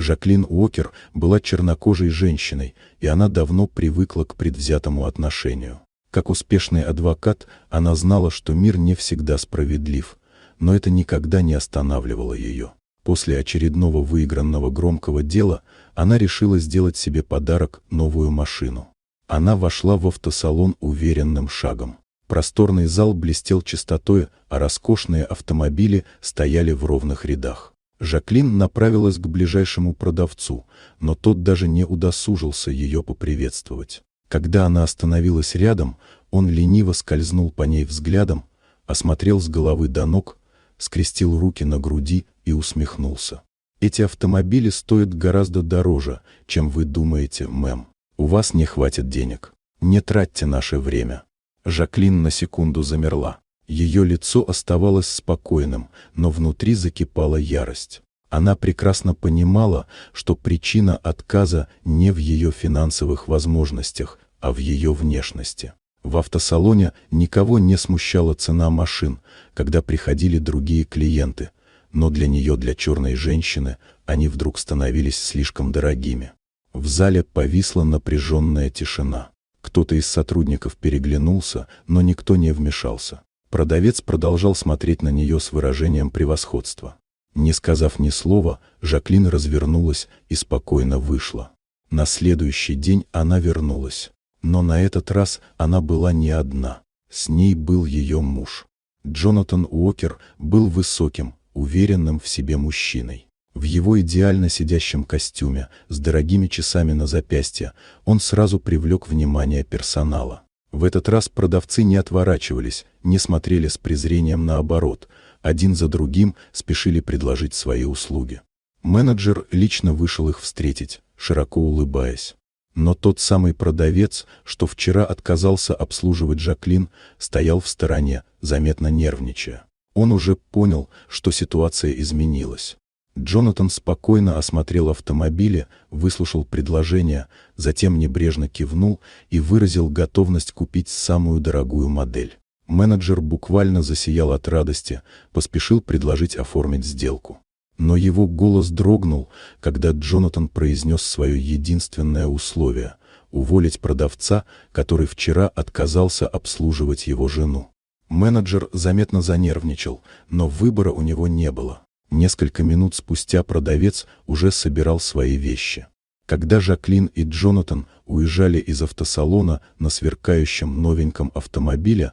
Жаклин Уокер была чернокожей женщиной, и она давно привыкла к предвзятому отношению. Как успешный адвокат, она знала, что мир не всегда справедлив, но это никогда не останавливало ее. После очередного выигранного громкого дела она решила сделать себе подарок — новую машину. Она вошла в автосалон уверенным шагом. Просторный зал блестел чистотой, а роскошные автомобили стояли в ровных рядах. Жаклин направилась к ближайшему продавцу, но тот даже не удосужился ее поприветствовать. Когда она остановилась рядом, он лениво скользнул по ней взглядом, осмотрел с головы до ног, скрестил руки на груди и усмехнулся. «Эти автомобили стоят гораздо дороже, чем вы думаете, мэм. У вас не хватит денег. Не тратьте наше время». Жаклин на секунду замерла. Ее лицо оставалось спокойным, но внутри закипала ярость. Она прекрасно понимала, что причина отказа не в ее финансовых возможностях, а в ее внешности. В автосалоне никого не смущала цена машин, когда приходили другие клиенты, но для нее, для черной женщины, они вдруг становились слишком дорогими. В зале повисла напряженная тишина. Кто-то из сотрудников переглянулся, но никто не вмешался. Продавец продолжал смотреть на нее с выражением превосходства. Не сказав ни слова, Жаклин развернулась и спокойно вышла. На следующий день она вернулась. Но на этот раз она была не одна. С ней был ее муж. Джонатан Уокер был высоким, уверенным в себе мужчиной. В его идеально сидящем костюме, с дорогими часами на запястье, он сразу привлек внимание персонала. В этот раз продавцы не отворачивались, не смотрели с презрением, наоборот, один за другим спешили предложить свои услуги. Менеджер лично вышел их встретить, широко улыбаясь. Но тот самый продавец, что вчера отказался обслуживать Жаклин, стоял в стороне, заметно нервничая. Он уже понял, что ситуация изменилась. Джонатан спокойно осмотрел автомобили, выслушал предложение, затем небрежно кивнул и выразил готовность купить самую дорогую модель. Менеджер буквально засиял от радости, поспешил предложить оформить сделку. Но его голос дрогнул, когда Джонатан произнес свое единственное условие — уволить продавца, который вчера отказался обслуживать его жену. Менеджер заметно занервничал, но выбора у него не было. Несколько минут спустя продавец уже собирал свои вещи. Когда Жаклин и Джонатан уезжали из автосалона на сверкающем новеньком автомобиле,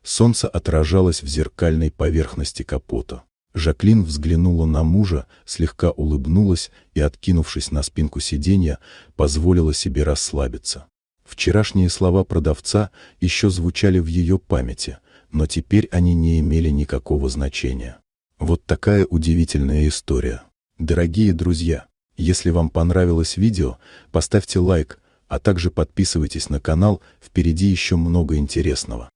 солнце отражалось в зеркальной поверхности капота. Жаклин взглянула на мужа, слегка улыбнулась и, откинувшись на спинку сиденья, позволила себе расслабиться. Вчерашние слова продавца еще звучали в ее памяти, но теперь они не имели никакого значения. Вот такая удивительная история. Дорогие друзья, если вам понравилось видео, поставьте лайк, а также подписывайтесь на канал, впереди еще много интересного.